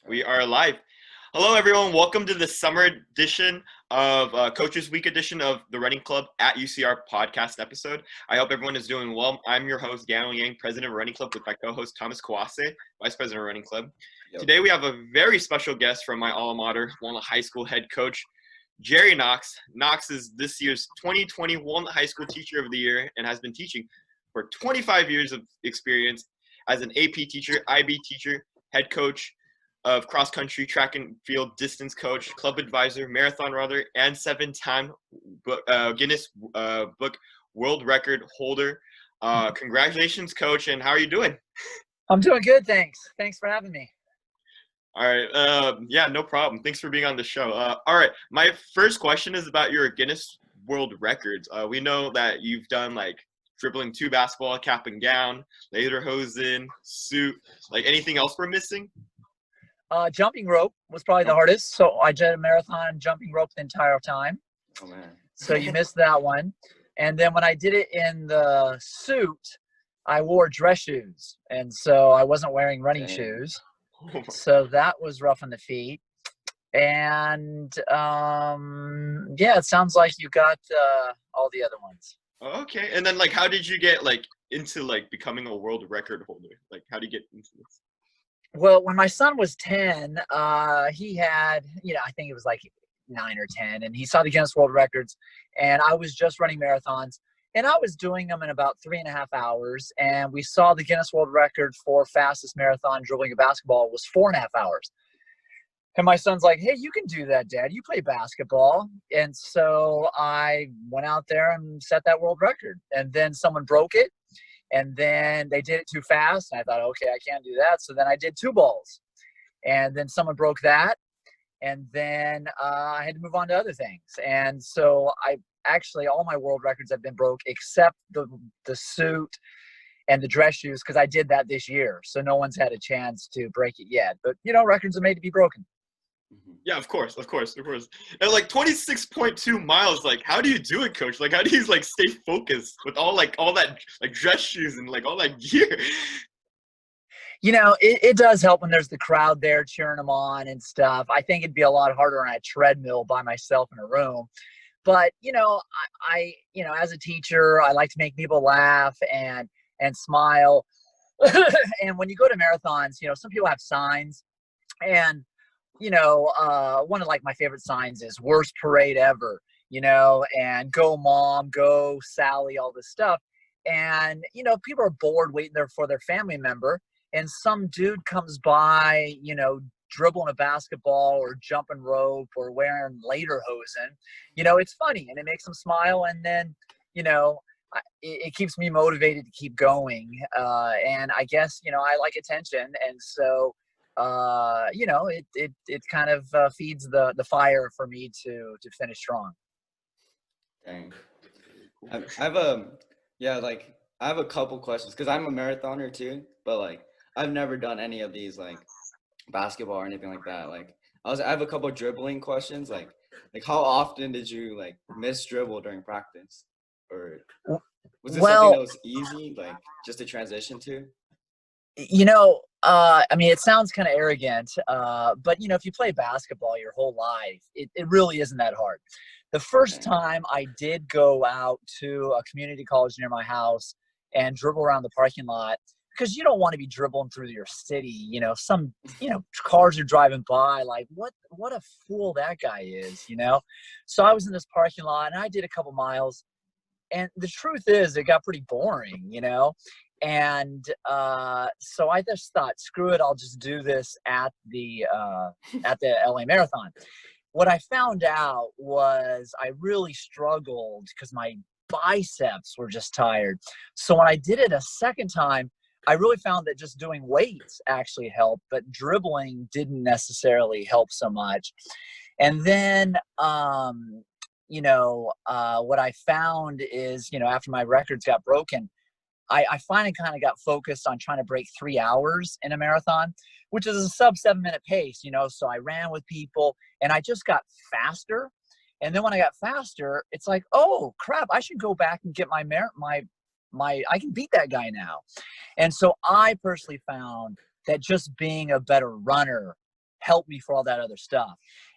We are live. Hello, everyone. Welcome to the summer edition of Coaches Week edition of the Running Club at UCR podcast episode. I hope everyone is doing well. I'm your host, Daniel Yang, president of Running Club, with my co-host, Thomas Kawase, vice president of Running Club. Yep. Today, we have a very special guest from my alma mater, Walnut High School head coach, Jerry Knox. Knox is this year's 2020 Walnut High School Teacher of the Year and has been teaching for 25 years of experience as an AP teacher, IB teacher, head coach of cross-country, track and field, distance coach, club advisor, marathon runner, and 7-time Guinness Book World Record holder. Congratulations, Coach, and how are you doing? I'm doing good, thanks. Thanks for having me. All right. Yeah, no problem. Thanks for being on the show. All right. My first question is about your Guinness World Records. We know that you've done, like, dribbling 2 basketball, cap and gown, lederhosen, suit. Like, anything else we're missing? Jumping rope was probably the hardest. So I did a marathon jumping rope the entire time. Oh, man. So you missed that one. And then when I did it in the suit, I wore dress shoes. And so I wasn't wearing running shoes. So that was rough on the feet. And, yeah, it sounds like you got all the other ones. Okay. And then, like, how did you get, like, into, like, becoming a world record holder? Like, how do you get into this? Well, when my son was 10, he had, I think it was like 9 or 10, and he saw the Guinness World Records, and I was just running marathons, and I was doing them in about 3.5 hours, and we saw the Guinness World Record for fastest marathon dribbling a basketball was 4.5 hours. And my son's like, hey, you can do that, Dad. You play basketball. And so I went out there and set that world record, and then someone broke it. And then they did it too fast. And I thought, okay, I can't do that. So then I did 2 balls. And then someone broke that. And then I had to move on to other things. And so all my world records have been broke except the suit and the dress shoes, because I did that this year. So no one's had a chance to break it yet. But, records are made to be broken. Yeah, of course. And like 26.2 miles, like, how do you do it, Coach? Like, how do you, like, stay focused with all that, like, dress shoes and, like, all that gear? It does help when there's the crowd there cheering them on and stuff. I think it'd be a lot harder on a treadmill by myself in a room. But, I as a teacher, I like to make people laugh and smile. And when you go to marathons, some people have signs, and one of, like, my favorite signs is worst parade ever, and go mom, go Sally, all this stuff. And, people are bored waiting there for their family member, and some dude comes by, dribbling a basketball or jumping rope or wearing lederhosen. It's funny, and it makes them smile. And then, it keeps me motivated to keep going. And I guess, I like attention. And so, it kind of feeds the fire for me to finish strong. Dang. I have a couple questions, because I'm a marathoner too, but, like, I've never done any of these, like, basketball or anything like that. Like, I have a couple dribbling questions, like how often did you, like, miss dribble during practice, or was it something that was easy, like, just to transition to? It sounds kind of arrogant, but, if you play basketball your whole life, it really isn't that hard. The first time I did go out to a community college near my house and dribble around the parking lot, because you don't want to be dribbling through your city. Some, cars are driving by, like, what a fool that guy is, So I was in this parking lot, and I did a couple miles. And the truth is, it got pretty boring, And so I just thought, screw it, I'll just do this at the LA Marathon. What I found out was I really struggled because my biceps were just tired. So when I did it a second time, I really found that just doing weights actually helped, but dribbling didn't necessarily help so much. And then, what I found is, after my records got broken, I finally kind of got focused on trying to break 3 hours in a marathon, which is a sub 7-minute pace, So I ran with people, and I just got faster. And then when I got faster, it's like, oh crap, I should go back and get my I can beat that guy now. And so I personally found that just being a better runner help me for all that other stuff.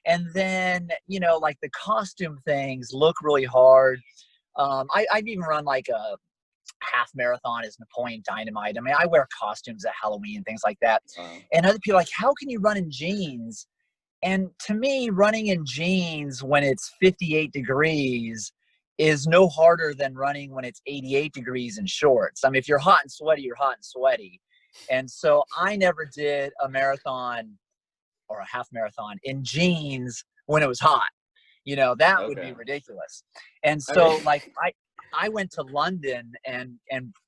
And then, you know, like the costume things look really hard. I've even run like a half marathon as Napoleon Dynamite. I mean, I wear costumes at Halloween and things like that. And other people are like, how can you run in jeans? And to me, running in jeans when it's 58 degrees is no harder than running when it's 88 degrees in shorts. I mean, if you're hot and sweaty, you're hot and sweaty. And so I never did a marathon or a half marathon in jeans when it was hot. You know, that would be ridiculous. And so like I went to London, and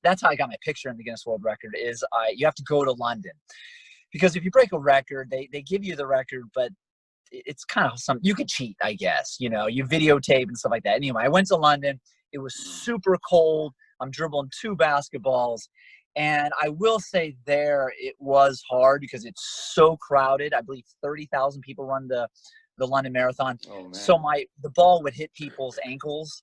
that's how I got my picture in the Guinness World Record. Is you have to go to London, because if you break a record, they give you the record, but it's kind of you could cheat, I guess. You know, you videotape and stuff like that. Anyway, I went to London. It was super cold. I'm dribbling 2 basketballs. And I will say there it was hard because it's so crowded. I believe 30,000 people run the London Marathon. So the ball would hit people's ankles,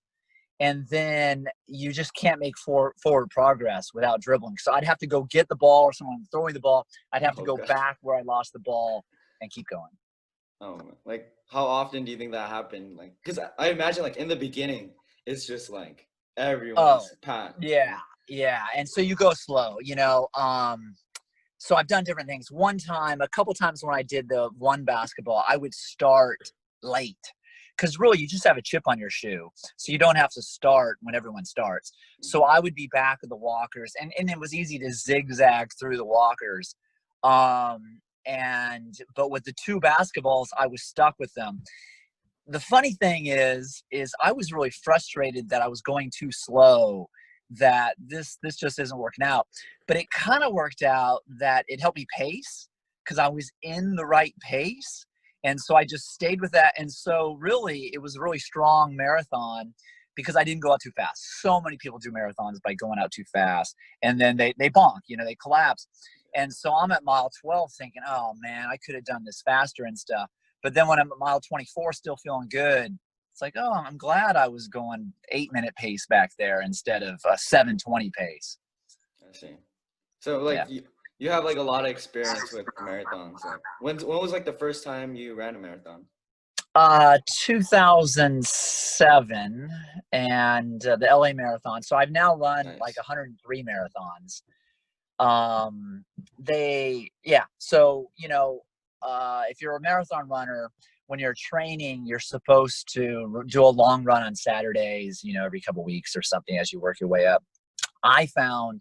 and then you just can't make forward progress without dribbling. So I'd have to go get the ball, or someone throwing the ball. I'd have to go back where I lost the ball and keep going. Oh, like how often do you think that happened? Like, because I imagine like in the beginning, it's just like everyone's packed. Yeah. And so you go slow, you know. So I've done different things. A couple times when I did the one basketball, I would start late, because really you just have a chip on your shoe. So you don't have to start when everyone starts. So I would be back with the walkers, and it was easy to zigzag through the walkers. But with the 2 basketballs, I was stuck with them. The funny thing is I was really frustrated that I was going too slow, that this just isn't working out. But it kind of worked out that it helped me pace, because I was in the right pace. And so I just stayed with that. And so really, it was a really strong marathon because I didn't go out too fast. So many people do marathons by going out too fast, and then they bonk, you know, they collapse. And so I'm at mile 12 thinking, oh man, I could have done this faster and stuff. But then when I'm at mile 24, still feeling good, it's like, oh, I'm glad I was going 8-minute pace back there instead of a 7:20 pace. I see. So like you have like a lot of experience with marathons. Like, when was like the first time you ran a marathon? 2007, and the LA Marathon. So I've now run like 103 marathons. So, you know, if you're a marathon runner, when you're training, you're supposed to do a long run on Saturdays, you know, every couple weeks or something as you work your way up. I found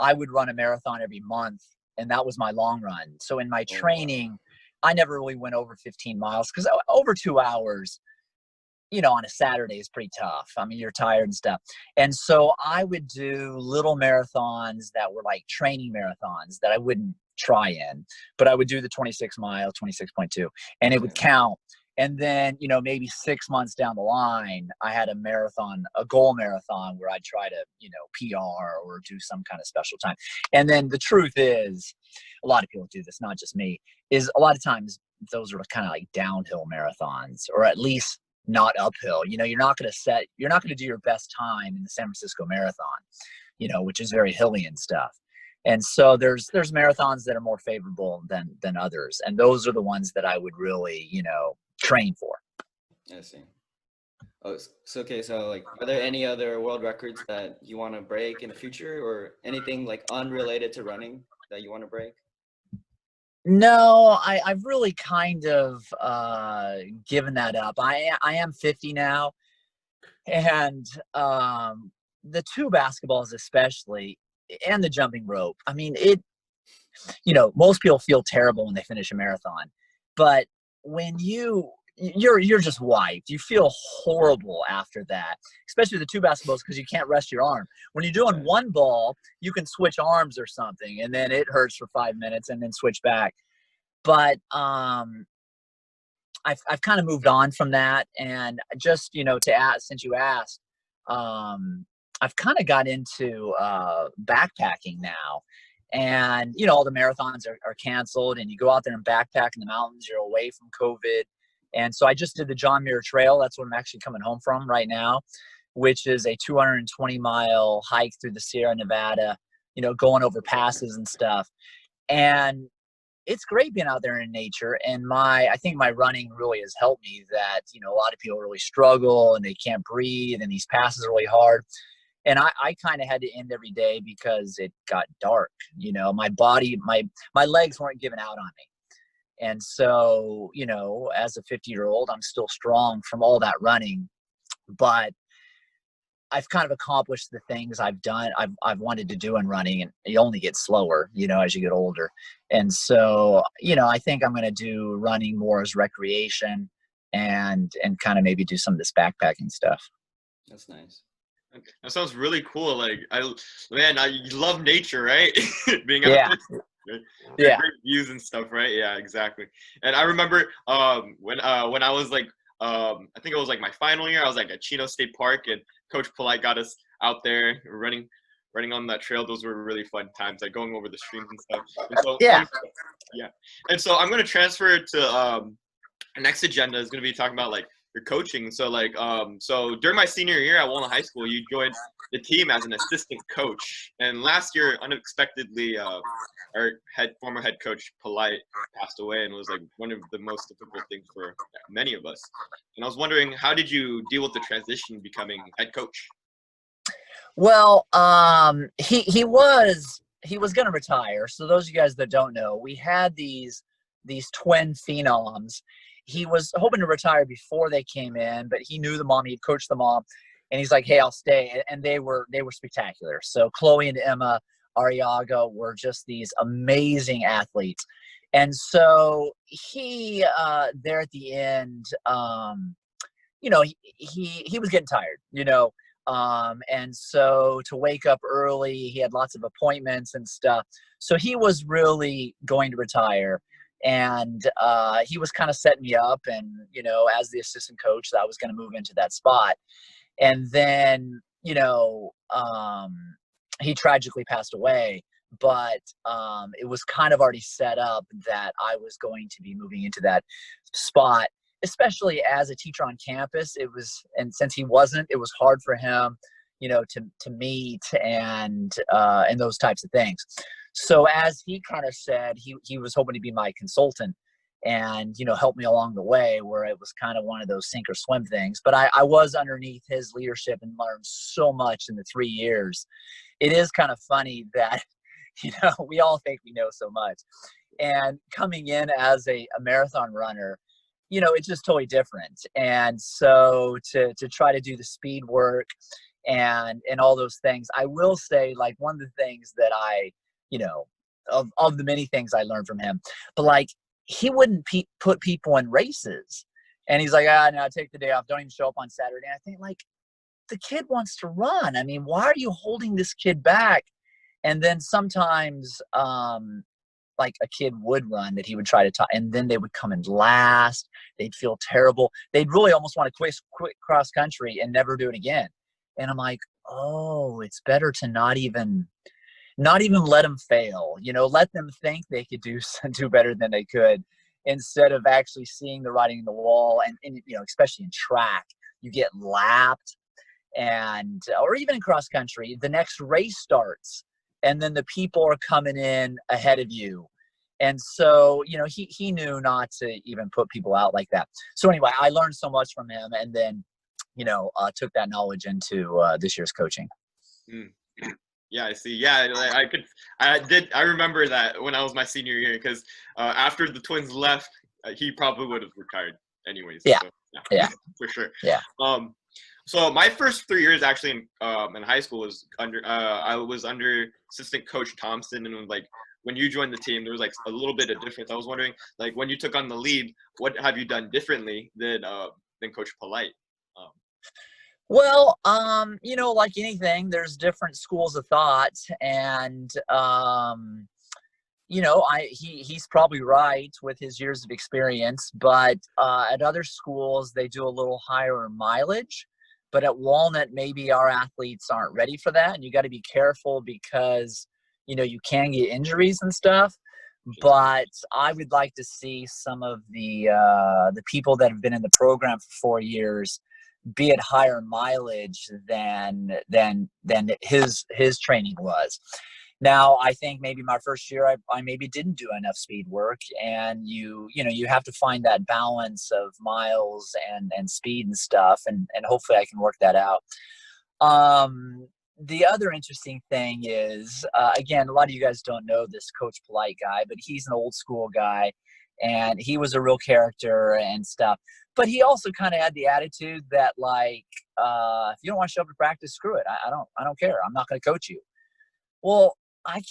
I would run a marathon every month, and that was my long run. So in my training, I never really went over 15 miles, because over 2 hours, you know, on a Saturday is pretty tough. I mean, you're tired and stuff. And so I would do little marathons that were like training marathons that I wouldn't try in, but I would do the 26 mile, 26.2, and it would count. And then, you know, maybe 6 months down the line, I had a goal marathon where I'd try to, you know, PR or do some kind of special time. And then the truth is, a lot of people do this, not just me, is a lot of times those are kind of like downhill marathons, or at least not uphill. You know, you're not going to do your best time in the San Francisco Marathon, you know, which is very hilly and stuff. And so there's marathons that are more favorable than others. And those are the ones that I would really, you know, train for. I see. Oh, so okay. So like, are there any other world records that you want to break in the future, or anything like unrelated to running that you want to break? No, I've really kind of given that up. I am 50 now, and the 2 basketballs especially, and the jumping rope. I mean, you know, most people feel terrible when they finish a marathon, but when you're just wiped. You feel horrible after that, especially the 2 basketballs, because you can't rest your arm. When you're doing one ball, you can switch arms or something, and then it hurts for 5 minutes and then switch back. But I've kind of moved on from that, and just, you know, since you asked, I've kind of got into backpacking now. And, you know, all the marathons are canceled, and you go out there and backpack in the mountains. You're away from COVID. And so I just did the John Muir Trail. That's what I'm actually coming home from right now, which is a 220-mile hike through the Sierra Nevada, you know, going over passes and stuff. And it's great being out there in nature. And I think my running really has helped me that, you know, a lot of people really struggle and they can't breathe and these passes are really hard. And I kind of had to end every day because it got dark. You know, my body, my legs weren't giving out on me. And so, you know, as a 50-year-old, I'm still strong from all that running, but I've kind of accomplished the things I've done, I've wanted to do in running, and you only get slower, you know, as you get older. And so, you know, I think I'm going to do running more as recreation and kind of maybe do some of this backpacking stuff. That's nice. That sounds really cool. Like, I love nature, right? Being out Yeah. there. Right? Yeah. Great views and stuff, right? Yeah, exactly. And I remember when I was like I think it was like my final year, I was like at Chino State Park, and Coach Polite got us out there running on that trail. Those were really fun times, like going over the streams and stuff. And so, Yeah. yeah. And so I'm gonna transfer to our next agenda is gonna be talking about like your coaching. So like so during my senior year at Walnut High School, you joined the team as an assistant coach, and last year unexpectedly our former head coach Polite passed away, and it was like one of the most difficult things for many of us. And I was wondering, how did you deal with the transition becoming head coach? Well, he was going to retire. So those of you guys that don't know, we had these twin phenoms. He was hoping to retire before they came in, but he knew the mom. He'd coached the mom, and he's like, "Hey, I'll stay." And they were spectacular. So Chloe and Emma Arriaga were just these amazing athletes. And so he there at the end, you know, he was getting tired, you know. And so to wake up early, he had lots of appointments and stuff. So he was really going to retire. And he was kind of setting me up, and, you know, as the assistant coach, I was going to move into that spot. And then, you know, he tragically passed away, but it was kind of already set up that I was going to be moving into that spot, especially as a teacher on campus. It was, and since he wasn't, it was hard for him, you know, to meet and those types of things. So as he kind of said, he was hoping to be my consultant and, you know, help me along the way, where it was kind of one of those sink or swim things. But I was underneath his leadership and learned so much in the 3 years. It is kind of funny that, you know, we all think we know so much. And coming in as a marathon runner, you know, it's just totally different. And so to try to do the speed work and all those things, I will say, like, one of the things that I, you know, of the many things I learned from him, but like, he wouldn't put people in races. And he's like, no, take the day off. Don't even show up on Saturday. And I think, like, the kid wants to run. I mean, why are you holding this kid back? And then sometimes, like, a kid would run that he would try to talk, and then they would come in last. They'd feel terrible. They'd really almost want to quit cross country and never do it again. And I'm like, oh, it's better to not even let them fail, you know, let them think they could do better than they could, instead of actually seeing the writing on the wall. And, you know, especially in track, you get lapped, and, or even in cross country, the next race starts, and then the people are coming in ahead of you. And so, you know, he knew not to even put people out like that. So anyway, I learned so much from him, and then, you know, took that knowledge into this year's coaching. Mm. Yeah, I see. Yeah, I remember that when I was my senior year, because after the twins left, he probably would have retired anyways. Yeah. So, Yeah. For sure. Yeah. So my first 3 years actually in high school was I was under assistant coach Thompson, and like when you joined the team, there was like a little bit of difference. I was wondering, like, when you took on the lead, what have you done differently than Coach Polite? Well, you know, like anything, there's different schools of thought, and you know, he's probably right with his years of experience, but at other schools they do a little higher mileage. But at Walnut, maybe our athletes aren't ready for that, and you got to be careful because, you know, you can get injuries and stuff. But I would like to see some of the people that have been in the program for 4 years be at higher mileage than his training was. Now, I think maybe my first year, I maybe didn't do enough speed work, and you know, you have to find that balance of miles and speed and stuff, and hopefully I can work that out. The other interesting thing is, again, a lot of you guys don't know this Coach Polite guy, but he's an old school guy, and he was a real character and stuff. But he also kind of had the attitude that, like, if you don't want to show up to practice, screw it. I don't care. I'm not going to coach you. Well, I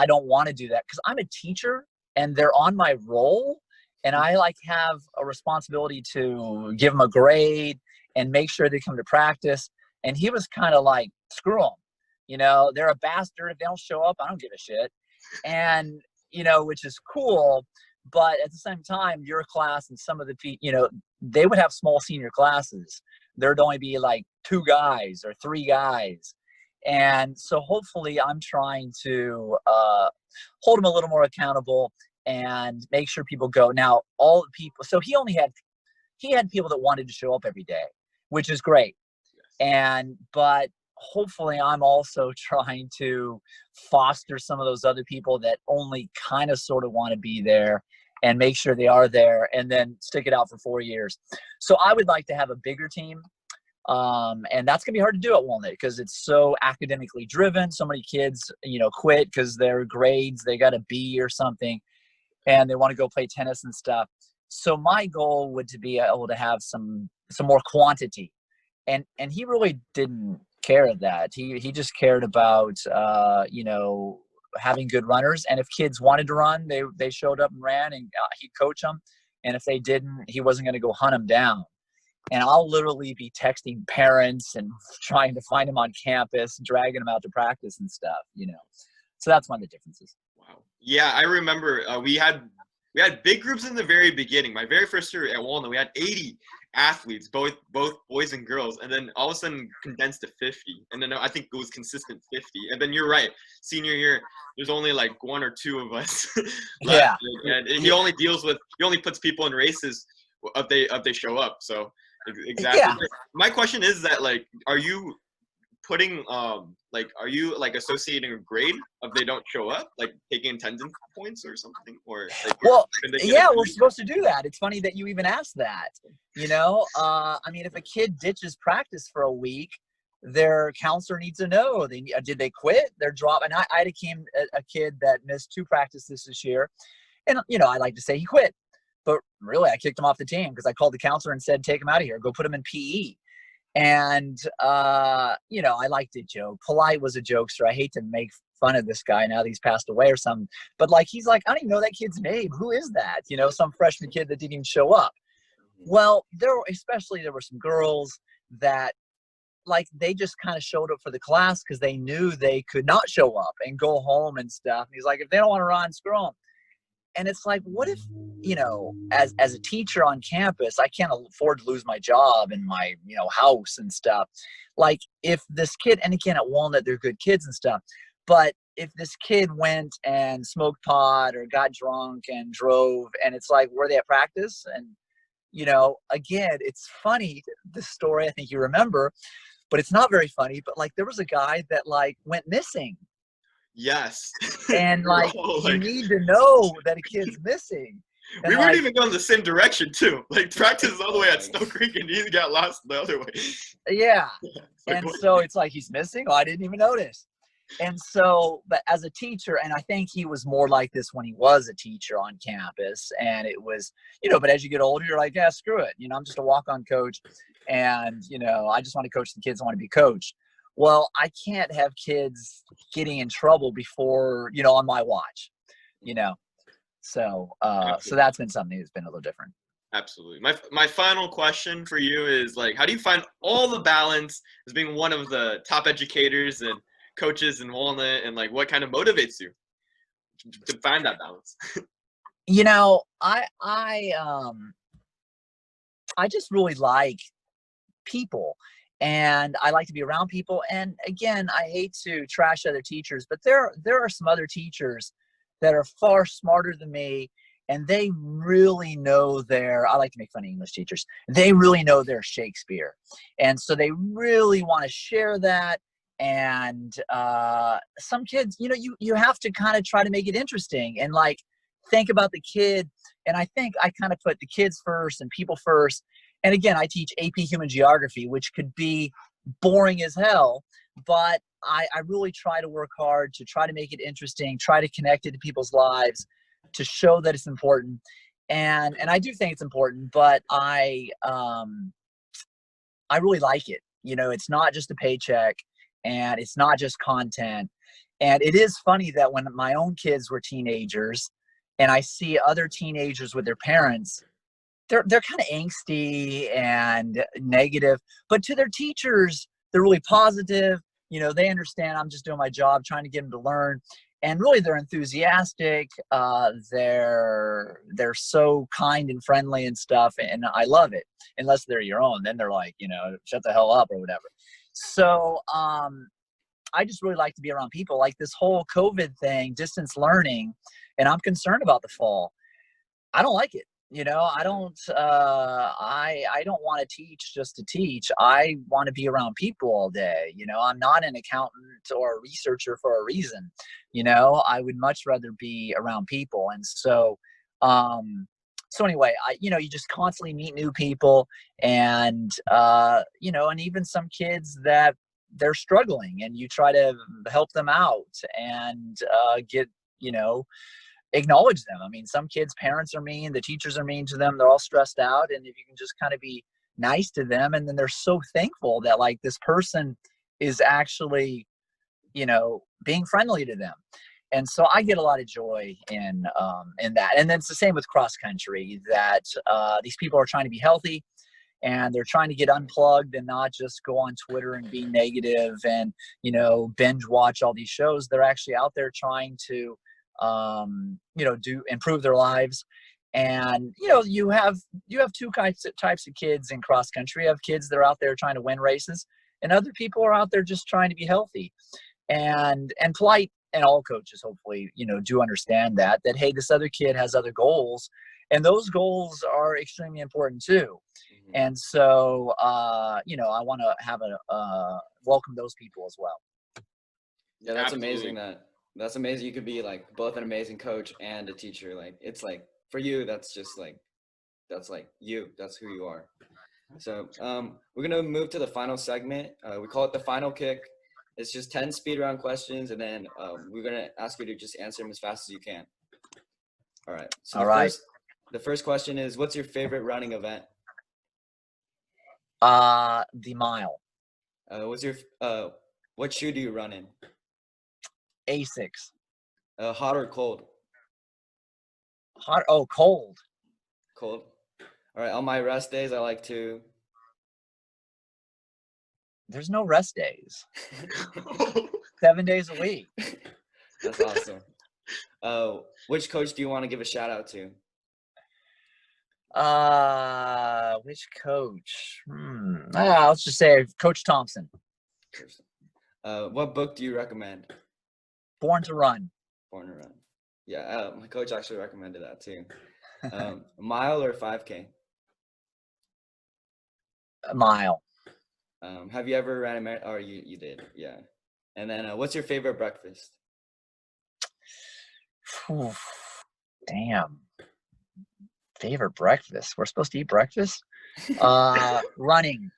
don't want to do that because I'm a teacher and they're on my roll, and I like have a responsibility to give them a grade and make sure they come to practice. And he was kind of like, screw them, you know, they're a bastard. If they don't show up, I don't give a shit. And, you know, which is cool. But at the same time, your class and some of the people, you know, they would have small senior classes. There'd only be like 2 guys or 3 guys. And so hopefully I'm trying to hold them a little more accountable and make sure people go. Now, all the people, so he had people that wanted to show up every day, which is great. But hopefully I'm also trying to foster some of those other people that only kind of sort of want to be there and make sure they are there and then stick it out for 4 years. So I would like to have a bigger team. And that's gonna be hard to do at Walnut because it's so academically driven. So many kids, you know, quit because their grades, they got a B or something, and they want to go play tennis and stuff. So my goal would to be able to have some more quantity. And he really didn't care that. He just cared about, you know, having good runners. And if kids wanted to run, they showed up and ran, and he'd coach them. And if they didn't, he wasn't going to go hunt them down. And I'll literally be texting parents and trying to find them on campus, dragging them out to practice and stuff, you know. So that's one of the differences. Wow. Yeah, I remember we had big groups in the very beginning. My very first year at Walnut, we had 80 athletes, both boys and girls, and then all of a sudden condensed to 50. And then I think it was consistent 50. And then you're right, senior year, there's only like 1 or 2 of us left. Yeah. And he only puts people in races if they show up. So exactly. Yeah. My question is that, like, are you putting are you like associating a grade if they don't show up, like taking attendance points or something, or like, well, yeah, we're supposed to do that. It's funny that you even asked that. You know, I mean, if a kid ditches practice for a week, their counselor needs to know did they quit, they're dropping. I had a kid that missed 2 practices this year, and you know, I like to say he quit, but really I kicked him off the team because I called the counselor and said, take him out of here, go put him in PE. And, you know, I like to joke. Polite was a jokester. I hate to make fun of this guy now that he's passed away or something. But, like, he's like, I don't even know that kid's name. Who is that? You know, some freshman kid that didn't even show up. Well, there were some girls that, like, they just kind of showed up for the class because they knew they could not show up and go home and stuff. And he's like, if they don't want to run, screw them. And it's like, what if, you know, as a teacher on campus, I can't afford to lose my job and my, you know, house and stuff. Like, if this kid, and again, at Walnut, they're good kids and stuff, but if this kid went and smoked pot or got drunk and drove, and it's like, were they at practice? And, you know, again, it's funny, this story, I think you remember, but it's not very funny. But, like, there was a guy that, like, went missing. Yes. And like, you need to know that a kid's missing. And we weren't even going the same direction too. Like, practice is all the way at Snow Creek, and he got lost the other way. Yeah. Like, and so it's like, he's missing. Oh, I didn't even notice. And so, but as a teacher, and I think he was more like this when he was a teacher on campus, and it was, you know, but as you get older, you're like, yeah, screw it. You know, I'm just a walk-on coach, and, you know, I just want to coach the kids I want to be coached. Well, I can't have kids getting in trouble before, you know, on my watch, you know. So so that's been something that's been a little different. Absolutely. My final question for you is, like, how do you find all the balance as being one of the top educators and coaches in Walnut, and, like, what kind of motivates you to find that balance? You know, I just really like people. And I like to be around people. And again, I hate to trash other teachers, but there are some other teachers that are far smarter than me, and they really know I like to make fun of English teachers. They really know their Shakespeare. And so they really want to share that. And some kids, you know, you have to kind of try to make it interesting and like think about the kid. And I think I kind of put the kids first and people first. And again, I teach AP Human Geography, which could be boring as hell, but I really try to work hard to try to make it interesting, try to connect it to people's lives, to show that it's important. And I do think it's important, but I really like it. You know, it's not just a paycheck and it's not just content. And it is funny that when my own kids were teenagers and I see other teenagers with their parents, they're kind of angsty and negative, but to their teachers, they're really positive. You know, they understand I'm just doing my job, trying to get them to learn. And really, they're enthusiastic. They're so kind and friendly and stuff, and I love it. Unless they're your own, then they're like, you know, shut the hell up or whatever. So I just really like to be around people. Like this whole COVID thing, distance learning, and I'm concerned about the fall. I don't like it. You know, I don't want to teach just to teach. I want to be around people all day. You know, I'm not an accountant or a researcher for a reason. You know, I would much rather be around people. And so, anyway, you know, you just constantly meet new people and, you know, and even some kids that they're struggling and you try to help them out and get, you know, acknowledge them. I mean, some kids' parents are mean, the teachers are mean to them, they're all stressed out. And if you can just kind of be nice to them, and then they're so thankful that like this person is actually, you know, being friendly to them. And so I get a lot of joy in that. And then it's the same with cross country, that these people are trying to be healthy and they're trying to get unplugged and not just go on Twitter and be negative and, you know, binge watch all these shows. They're actually out there trying to, you know, improve their lives. And, you know, you have two types of kids in cross country. You have kids that are out there trying to win races, and other people are out there just trying to be healthy and polite. And all coaches hopefully, you know, do understand that, hey, this other kid has other goals, and those goals are extremely important too. Mm-hmm. And so, you know, I want to have welcome those people as well. Yeah, that's amazing. That's amazing. You could be like both an amazing coach and a teacher. Like, it's like for you, that's just like, that's like you, that's who you are. So we're going to move to the final segment. We call it the final kick. It's just 10 speed round questions. And then we're going to ask you to just answer them as fast as you can. All right. So the first question is, what's your favorite running event? The mile. What shoe do you run in? Asics. Hot or cold? Hot. Oh, cold. Cold. All right. On my rest days, I like to. There's no rest days. 7 days a week. That's awesome. Which coach do you want to give a shout out to? Which coach? Let's just say Coach Thompson. What book do you recommend? Born to Run. Born to Run. Yeah, my coach actually recommended that too. Mile or 5K? A mile. Have you ever ran a marathon? Or you did, yeah. And then what's your favorite breakfast? Damn. Favorite breakfast? We're supposed to eat breakfast? Running.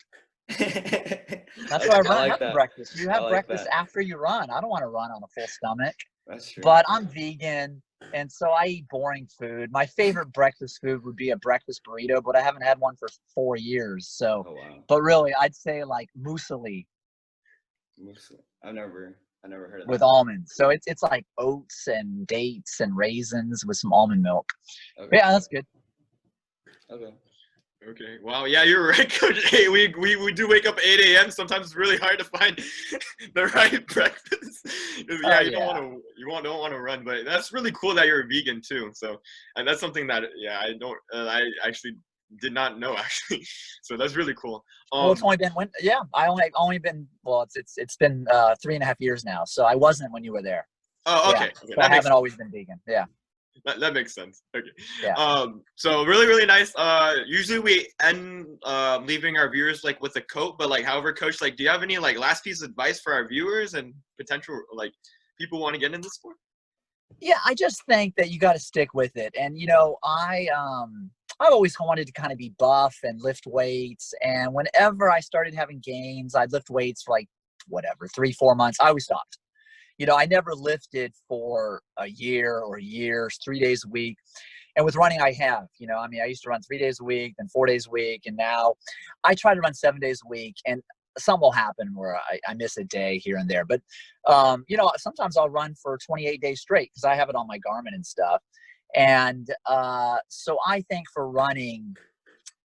That's why I run after breakfast. You have breakfast after you run. I don't want to run on a full stomach. That's true. But I'm vegan, and so I eat boring food. My favorite breakfast food would be a breakfast burrito, but I haven't had one for 4 years. So, But really, I'd say like muesli. Muesli. I've never heard of that. With almonds. So it's like oats and dates and raisins with some almond milk. Okay. Yeah, that's good. Okay. Wow. Yeah, you're right, Coach. Hey, we do wake up 8 a.m. Sometimes it's really hard to find the right breakfast. Yeah, you don't want to run, but that's really cool that you're a vegan too. So, and that's something that I actually did not know actually. So that's really cool. Well, it's only been I only been it's been 3.5 years now. So I wasn't when you were there. Oh, okay. Yeah, so I haven't always been vegan. Yeah. That makes sense. Okay. Yeah. So really, really nice. Usually we end leaving our viewers like with a quote, but like, however, Coach, like, do you have any like last piece of advice for our viewers and potential like people want to get into the sport? Yeah, I just think that you got to stick with it. And you know, I've always wanted to kind of be buff and lift weights. And whenever I started having gains, I'd lift weights for like whatever 3-4 months. I always stopped. You know, I never lifted for a year or years, 3 days a week. And with running, I have. You know, I mean, I used to run 3 days a week, then 4 days a week, and now I try to run 7 days a week. And some will happen where I miss a day here and there. But, you know, sometimes I'll run for 28 days straight because I have it on my Garmin and stuff. And so I think for running,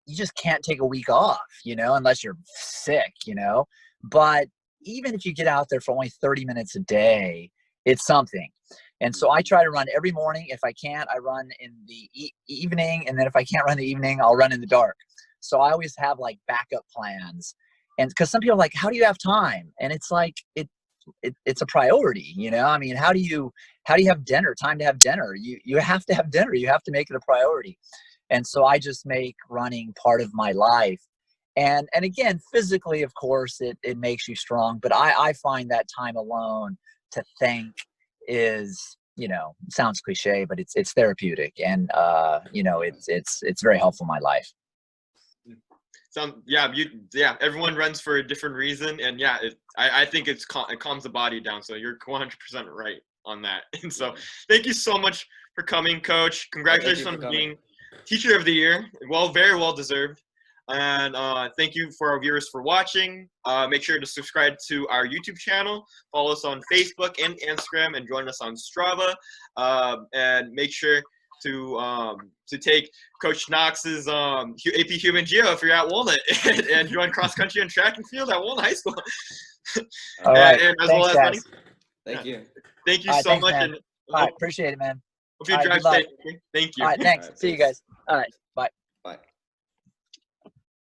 you just can't take a week off, you know, unless you're sick, you know. But even if you get out there for only 30 minutes a day, it's something. And so I try to run every morning. If I can't, I run in the evening. And then if I can't run in the evening, I'll run in the dark. So I always have like backup plans. And because some people are like, how do you have time? And it's like, it's a priority, you know? I mean, how do you have time to have dinner? You have to have dinner. You have to make it a priority. And so I just make running part of my life. And again, physically, of course, it makes you strong. But I find that time alone to think is, you know, sounds cliche, but it's therapeutic. And, you know, it's very helpful in my life. Yeah, everyone runs for a different reason. And yeah, I think it calms the body down. So you're 100% right on that. And so thank you so much for coming, Coach. Congratulations on being Teacher of the Year. Very well deserved. And thank you for our viewers for watching. Make sure to subscribe to our YouTube channel, follow us on Facebook and Instagram, and join us on Strava. And make sure to take Coach Knox's AP Human Geo if you're at Walnut, and join cross country and track and field at Walnut High School. All right. And as thanks, well as guys. running. Thank you. Thank you All right, so thanks, much. man. And All right, appreciate it, man. hope you All right, drive good luck. safe. Thank you. All right, thanks. All right, See you peace. guys. All right.